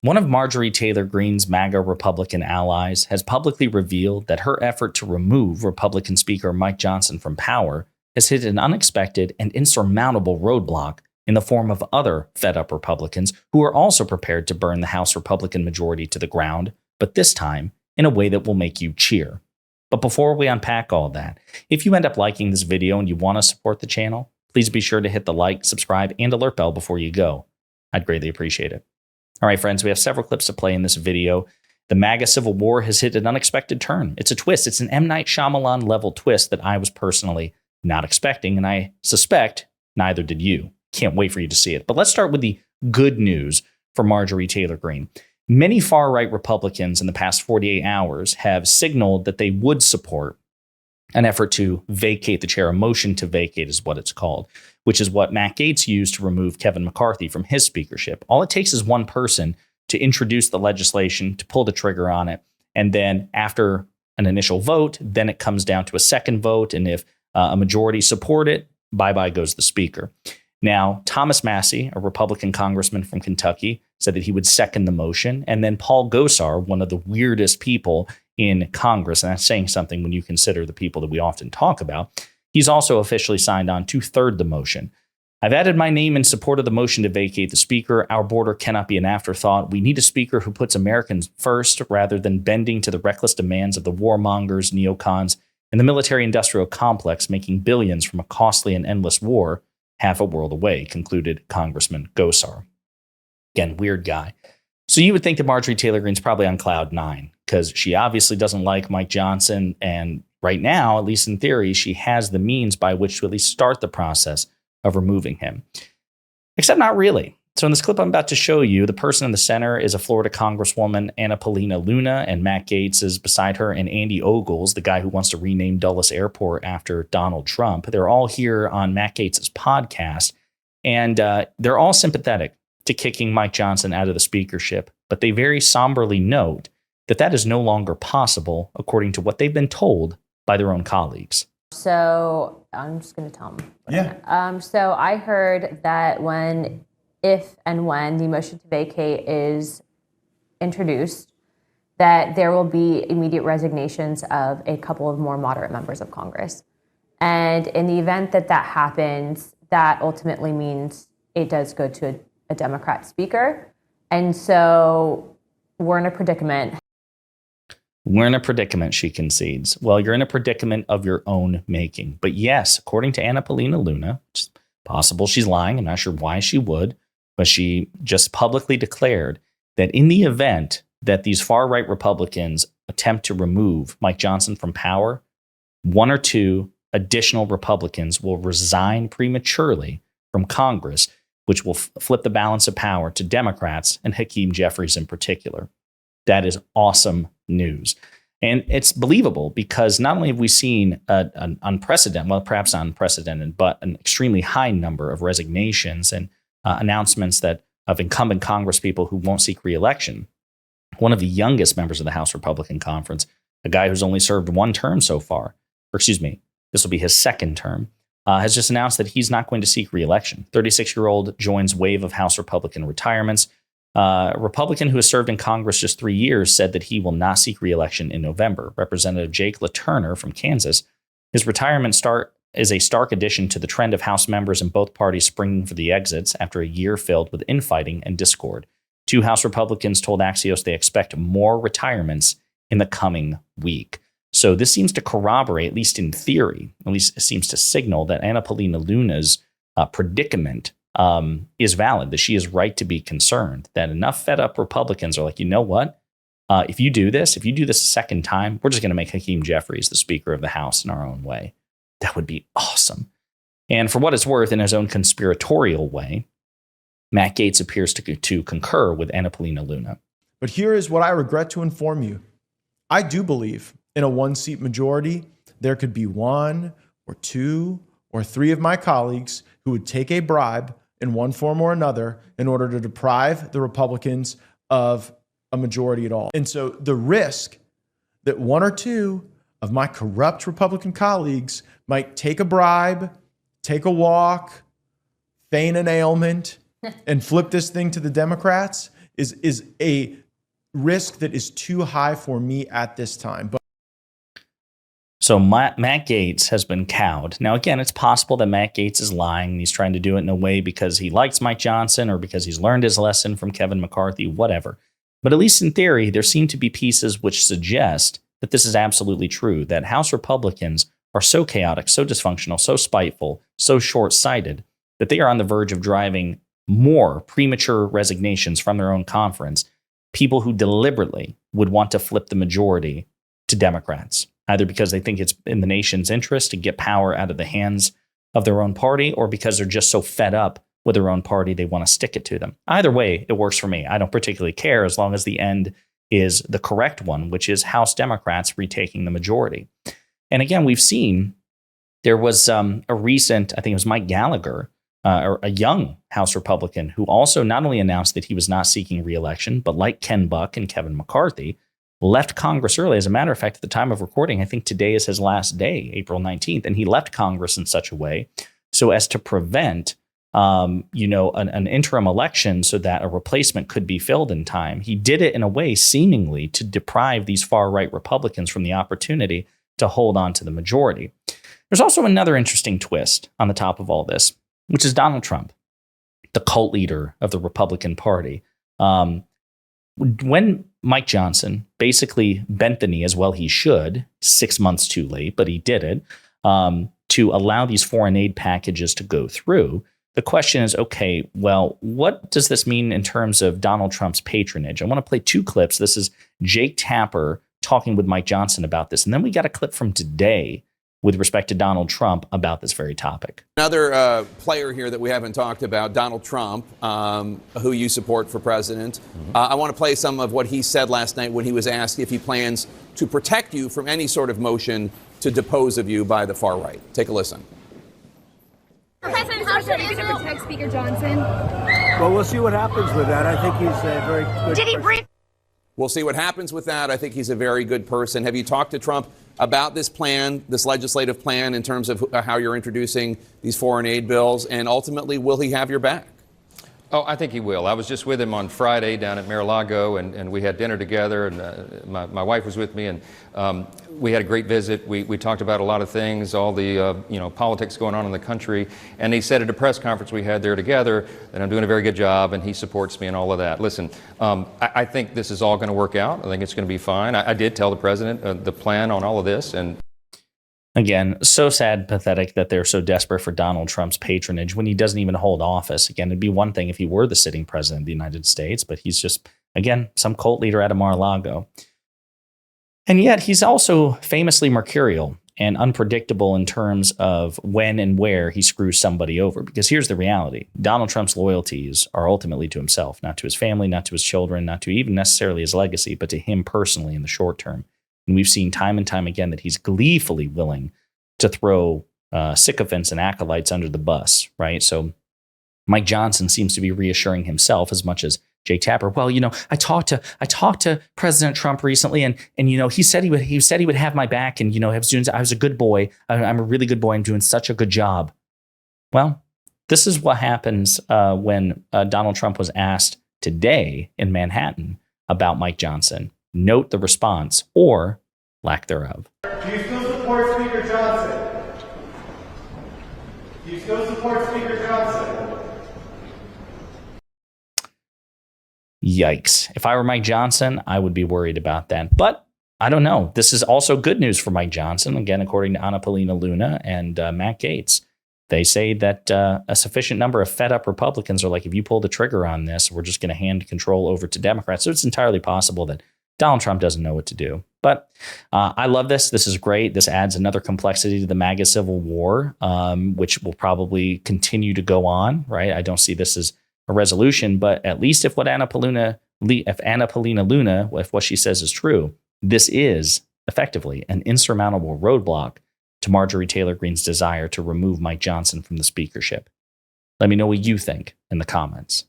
One of Marjorie Taylor Greene's MAGA Republican allies has publicly revealed that her effort to remove Republican Speaker Mike Johnson from power has hit an unexpected and insurmountable roadblock in the form of other fed-up Republicans who are also prepared to burn the House Republican majority to the ground, but this time in a way that will make you cheer. But before we unpack all that, if you end up liking this video and you want to support the channel, please be sure to hit the like, subscribe, and alert bell before you go. I'd greatly appreciate it. All right, friends, we have several clips to play in this video. The MAGA Civil War has hit an unexpected turn. It's a twist. It's an M. Night Shyamalan level twist that I was personally not expecting, and I suspect neither did you. Can't wait for you to see it. But let's start with the good news for Marjorie Taylor Greene. Many far-right Republicans in the past 48 hours have signaled that they would support an effort to vacate the chair. A motion to vacate is what it's called, which is what Matt Gaetz used to remove Kevin McCarthy from his speakership. All it takes is one person to introduce the legislation, to pull the trigger on it, and then after an initial vote, then it comes down to a second vote, and if a majority support it, bye-bye goes the speaker. Now, Thomas Massie, a Republican congressman from Kentucky, said that he would second the motion. And then Paul Gosar, one of the weirdest people in Congress, and that's saying something when you consider the people that we often talk about, he's also officially signed on to third the motion. I've added my name in support of the motion to vacate the speaker. Our border cannot be an afterthought. We need a speaker who puts Americans first rather than bending to the reckless demands of the warmongers, neocons, and the military-industrial complex making billions from a costly and endless war half a world away, concluded Congressman Gosar. Again, weird guy. So you would think that Marjorie Taylor Greene's probably on cloud nine because she obviously doesn't like Mike Johnson. And right now, at least in theory, she has the means by which to at least start the process of removing him. Except not really. So in this clip I'm about to show you, the person in the center is a Florida Congresswoman, Anna Paulina Luna, and Matt Gaetz is beside her, and Andy Ogles, the guy who wants to rename Dulles Airport after Donald Trump. They're all here on Matt Gaetz's podcast, and they're all sympathetic to kicking Mike Johnson out of the speakership, but they very somberly note that that is no longer possible, according to what they've been told by their own colleagues. So I'm just going to tell them. Yeah. So I heard that if and when the motion to vacate is introduced, that there will be immediate resignations of a couple of more moderate members of Congress. And in the event that that happens, that ultimately means it does go to a Democrat speaker. And so we're in a predicament. We're in a predicament, she concedes. Well, you're in a predicament of your own making. But yes, according to Anna Paulina Luna, it's possible she's lying. I'm not sure why she would, but she just publicly declared that in the event that these far-right Republicans attempt to remove Mike Johnson from power, one or two additional Republicans will resign prematurely from Congress, which will flip the balance of power to Democrats and Hakeem Jeffries in particular. That is awesome news. And it's believable because not only have we seen an unprecedented, well, perhaps not unprecedented, but an extremely high number of resignations and announcements of incumbent Congress people who won't seek re-election. One of the youngest members of the House Republican Conference, a guy who's only served one term so far, or excuse me, this will be his second term, has just announced that he's not going to seek re-election. 36-year-old joins wave of House Republican retirements. A Republican who has served in Congress just 3 years said that he will not seek re-election in November. Representative Jake LaTurner from Kansas, his retirement is a stark addition to the trend of House members in both parties springing for the exits after a year filled with infighting and discord. Two House Republicans told Axios they expect more retirements in the coming week. So this seems to corroborate, at least in theory, at least it seems to signal that Anna Paulina Luna's predicament is valid, that she is right to be concerned, that enough fed up Republicans are like, you know what? If you do this a second time, we're just going to make Hakeem Jeffries the Speaker of the House in our own way. That would be awesome. And for what it's worth, in his own conspiratorial way, Matt Gaetz appears to concur with Anna Paulina Luna. But here is what I regret to inform you. I do believe in a one-seat majority, there could be one or two or three of my colleagues who would take a bribe in one form or another in order to deprive the Republicans of a majority at all. And so the risk that one or two of my corrupt Republican colleagues might take a bribe, take a walk, feign an ailment, and flip this thing to the Democrats is a risk that is too high for me at this time. But so Matt Gaetz has been cowed. Now, again, it's possible that Matt Gaetz is lying. And he's trying to do it in a way because he likes Mike Johnson or because he's learned his lesson from Kevin McCarthy, whatever. But at least in theory, there seem to be pieces which suggest that this is absolutely true, that House Republicans are so chaotic, so dysfunctional, so spiteful, so short-sighted that they are on the verge of driving more premature resignations from their own conference, people who deliberately would want to flip the majority to Democrats, either because they think it's in the nation's interest to get power out of the hands of their own party or because they're just so fed up with their own party they want to stick it to them. Either way, it works for me. I don't particularly care as long as the end is the correct one, which is House Democrats retaking the majority. And again, we've seen there was a recent, I think it was Mike Gallagher, or a young House Republican who also not only announced that he was not seeking re-election, but like Ken Buck and Kevin McCarthy, left Congress early. As a matter of fact, at the time of recording, I think today is his last day, April 19th, and he left Congress in such a way so as to prevent an interim election so that a replacement could be filled in time. He did it in a way seemingly to deprive these far-right Republicans from the opportunity to hold on to the majority. There's also another interesting twist on the top of all this, which is Donald Trump, the cult leader of the Republican Party. When Mike Johnson basically bent the knee, as well he should, 6 months too late, but he did it, to allow these foreign aid packages to go through, the question is, okay, well, what does this mean in terms of Donald Trump's patronage? I want to play two clips. This is Jake Tapper talking with Mike Johnson about this. And then we got a clip from today with respect to Donald Trump about this very topic. Another player here that we haven't talked about, Donald Trump, who you support for president. I want to play some of what he said last night when he was asked if he plans to protect you from any sort of motion to depose of you by the far right. Take a listen. President, how should Israel protect Speaker Johnson? Well, we'll see what happens with that. I think he's a very good Did he person. brief? We'll see what happens with that. I think he's a very good person. Have you talked to Trump about this plan, this legislative plan, in terms of how you're introducing these foreign aid bills? And ultimately, will he have your back? Oh, I think he will. I was just with him on Friday down at Mar-a-Lago, and we had dinner together, and my wife was with me, and we had a great visit. We talked about a lot of things, all the politics going on in the country, and he said at a press conference we had there together that I'm doing a very good job, and he supports me and all of that. Listen, I think this is all going to work out. I think it's going to be fine. I did tell the president the plan on all of this, and again, so sad, pathetic that they're so desperate for Donald Trump's patronage when he doesn't even hold office. Again, it'd be one thing if he were the sitting president of the United States, but he's just, again, some cult leader out of Mar-a-Lago. And yet he's also famously mercurial and unpredictable in terms of when and where he screws somebody over. Because here's the reality. Donald Trump's loyalties are ultimately to himself, not to his family, not to his children, not to even necessarily his legacy, but to him personally in the short term. And we've seen time and time again that he's gleefully willing to throw sycophants and acolytes under the bus, right? So Mike Johnson seems to be reassuring himself as much as Jake Tapper. Well, I talked to President Trump recently, and he said he would have my back, and I was a good boy. I'm a really good boy. I'm doing such a good job. Well, this is what happens when Donald Trump was asked today in Manhattan about Mike Johnson. Note the response, or lack thereof. Do you still support Speaker Johnson? Do you still support Speaker Johnson? Yikes. If I were Mike Johnson, I would be worried about that. But I don't know. This is also good news for Mike Johnson. Again, according to Anna Paulina Luna and Matt Gaetz, they say that a sufficient number of fed up Republicans are like, if you pull the trigger on this, we're just going to hand control over to Democrats. So it's entirely possible that Donald Trump doesn't know what to do. But I love this. This is great. This adds another complexity to the MAGA civil war, which will probably continue to go on, right? I don't see this as a resolution, but at least if Anna Paulina Luna, if what she says is true, this is effectively an insurmountable roadblock to Marjorie Taylor Greene's desire to remove Mike Johnson from the speakership. Let me know what you think in the comments.